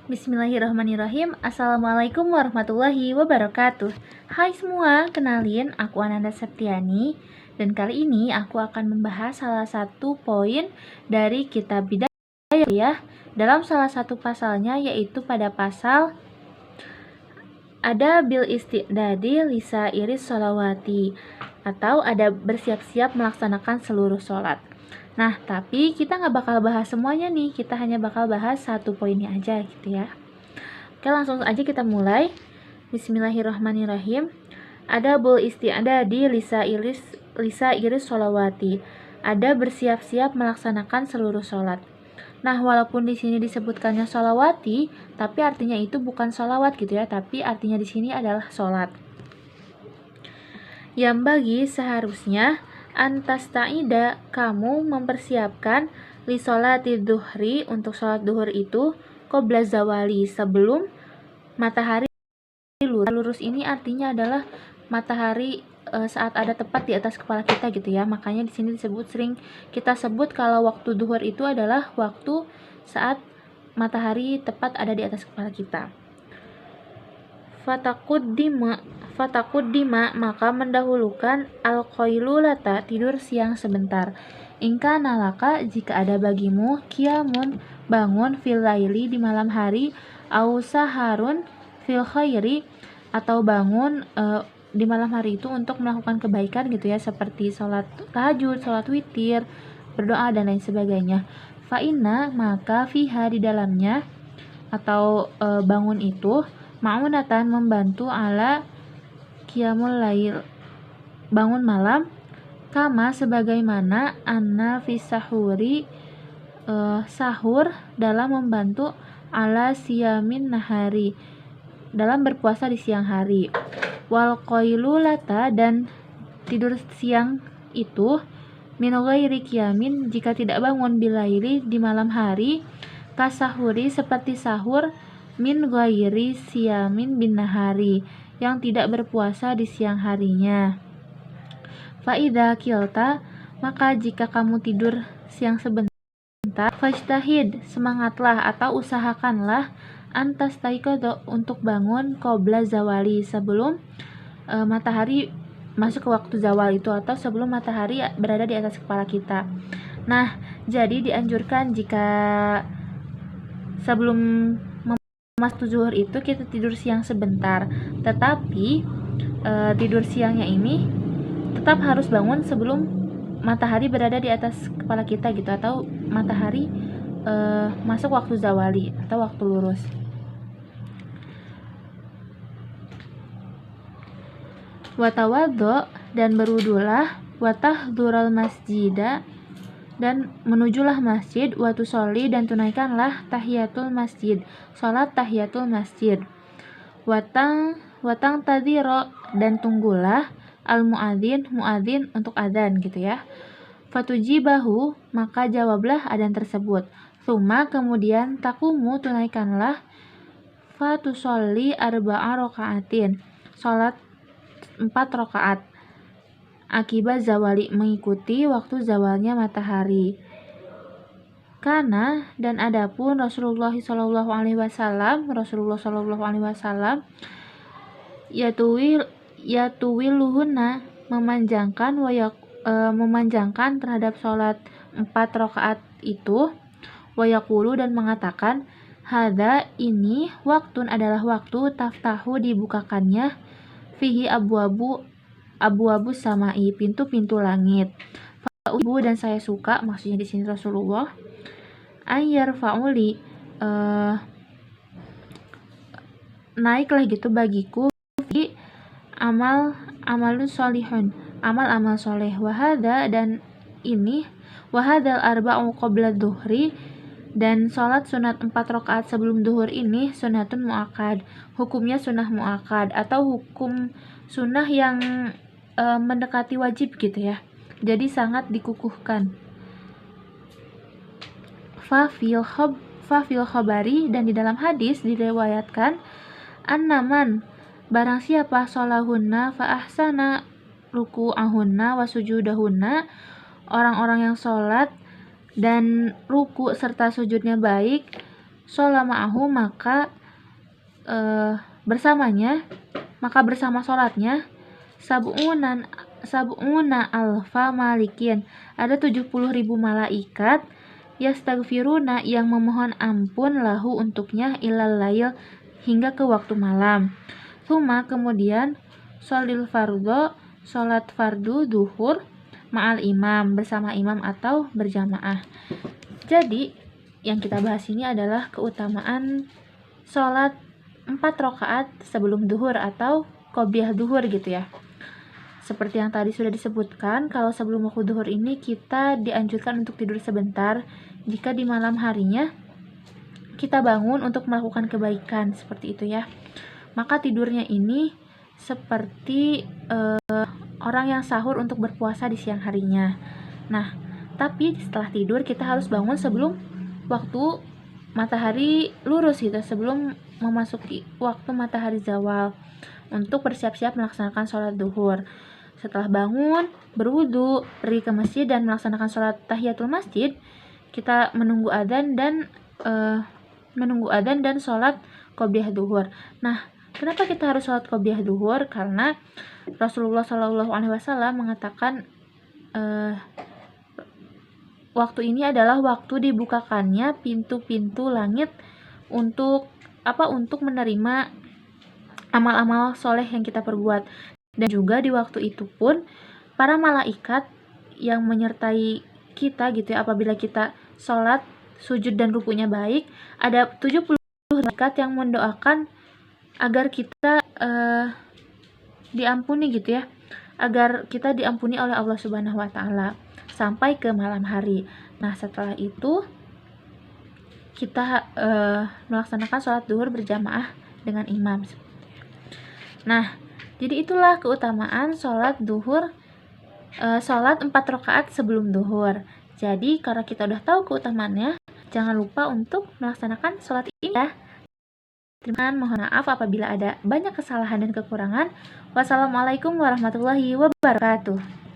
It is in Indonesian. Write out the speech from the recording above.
Bismillahirrahmanirrahim. Assalamualaikum warahmatullahi wabarakatuh. Hai semua, kenalin aku Ananda Septiani. Dan kali ini aku akan membahas salah satu poin dari kitab Bidayah ya. Dalam salah satu pasalnya yaitu pada pasal ada bil istidadi lisa iris sholawati, atau ada bersiap-siap melaksanakan seluruh sholat. Nah, tapi kita nggak bakal bahas semuanya nih, kita hanya bakal bahas satu poinnya aja gitu ya. Oke, langsung aja kita mulai. Bismillahirrahmanirrahim. Ada bul isti'adadi lisa iris sholawati. Ada bersiap-siap melaksanakan seluruh sholat. Nah, walaupun di sini disebutkannya sholawati, tapi artinya itu bukan sholawat gitu ya, tapi artinya di sini adalah sholat. Yang bagi seharusnya antasta'ida, kamu mempersiapkan li sholati duhri, untuk sholat duhur itu qobla zawali, sebelum matahari lurus. Lurus ini artinya adalah matahari saat ada tepat di atas kepala kita gitu ya. Makanya di sini sering kita sebut kalau waktu duhur itu adalah waktu saat matahari tepat ada di atas kepala kita. Fatakuddima, maka mendahulukan al-qailulata, tidur siang sebentar. Ingka nalaka, jika ada bagimu kiamun, bangun fil laili, di malam hari, au saharun fil khairi, atau bangun di malam hari itu untuk melakukan kebaikan gitu ya, seperti sholat tahajud, sholat witir, berdoa dan lain sebagainya. Fa'inna, maka fiha, di dalamnya atau bangun itu, ma'unatan, membantu ala qiyamul lail, bangun malam, kama, sebagaimana anna fi sahuri, sahur, dalam membantu ala siyamin nahari, dalam berpuasa di siang hari. Wal qailulata, dan tidur siang itu min ghairi qiyamin, jika tidak bangun bilaili, di malam hari, kasahuri, seperti sahur, min ghairi siyamin bin nahari, yang tidak berpuasa di siang harinya. Fa'idha kilta, maka jika kamu tidur siang sebentar, fajtahid, semangatlah atau usahakanlah, antas taikodo, untuk bangun qobla zawali, sebelum matahari masuk ke waktu zawal itu, atau sebelum matahari berada di atas kepala kita. Nah, jadi dianjurkan jika sebelum masuk zuhur itu kita tidur siang sebentar, tetapi tidur siangnya ini tetap harus bangun sebelum matahari berada di atas kepala kita gitu, atau matahari masuk waktu zawali atau waktu lurus. Watawaddo, dan berwudulah, watahdural masjida, dan menujulah masjid, watusoli, dan tunaikanlah tahiyatul masjid, sholat tahiyatul masjid. Watang tadhiro, dan tunggulah al muadzin untuk adzan gitu ya. Fatujibahu, maka jawablah adzan tersebut. Tsumma, kemudian takumu, tunaikanlah, fatusoli arba'a rakaatin, sholat 4 rakaat. Akibat zawali, mengikuti waktu zawalnya matahari. Karena, dan adapun Rasulullah Shallallahu Alaihi Wasallam yatuwiluhunna, memanjangkan terhadap sholat 4 rakaat itu, wayakulu, dan mengatakan, hadza, ini, waktun, adalah waktu, taftahu, dibukakannya, fihi abu samai, pintu-pintu langit. Fa'ubu, dan saya suka, maksudnya di sini Rasulullah, ayyar fa'uli, naiklah gitu bagiku, fi amalun sholihun, amal soleh. Wahada, dan ini, wahadal arba'u qabla duhri, dan sholat sunat 4 rakaat sebelum duhur ini, sunatun mu'akad, hukumnya sunnah mu'akad, atau hukum sunnah yang mendekati wajib gitu ya, jadi sangat dikukuhkan. Fafil khabari, dan di dalam hadis diriwayatkan, annaman, barang siapa, sholahunna fa ahsana ruku'ahunna wa sujudahunna, orang-orang yang sholat dan ruku serta sujudnya baik, sholat ma'ahu maka bersama sholatnya sab'una alfa malikin, ada 70.000 malaikat, yastaghfiruna yang memohon ampun lahu untuknya ilal lail hingga ke waktu malam. Kemudian sholat fardu duhur ma'al imam, bersama imam atau berjamaah. Jadi yang kita bahas ini adalah keutamaan sholat 4 rakaat sebelum duhur atau qobliyah duhur gitu ya. Seperti yang tadi sudah disebutkan, kalau sebelum waktu duhur ini kita dianjurkan untuk tidur sebentar jika di malam harinya kita bangun untuk melakukan kebaikan, seperti itu ya. Maka tidurnya ini seperti orang yang sahur untuk berpuasa di siang harinya. Nah, tapi setelah tidur kita harus bangun sebelum waktu matahari lurus gitu, sebelum memasuki waktu matahari zawal, untuk bersiap-siap melaksanakan sholat duhur. Setelah bangun, berwudu, pergi ke masjid dan melaksanakan sholat tahiyatul masjid, kita menunggu adzan dan sholat qobliyah duhur. Nah, kenapa kita harus sholat qobliyah duhur? Karena Rasulullah SAW mengatakan waktu ini adalah waktu dibukakannya pintu-pintu langit untuk menerima amal-amal soleh yang kita perbuat. Dan juga di waktu itu pun para malaikat yang menyertai kita gitu ya, apabila kita sholat, sujud dan rukunya baik, ada 70 malaikat yang mendoakan agar kita diampuni gitu ya, agar kita diampuni oleh Allah Subhanahu wa Ta'ala sampai ke malam hari. Nah, setelah itu kita melaksanakan sholat duhur berjamaah dengan imam. Nah, jadi itulah keutamaan sholat duhur, sholat 4 rakaat sebelum duhur. Jadi karena kita udah tahu keutamaannya, jangan lupa untuk melaksanakan sholat ini ya. Terima kasih, mohon maaf apabila ada banyak kesalahan dan kekurangan. Wassalamualaikum warahmatullahi wabarakatuh.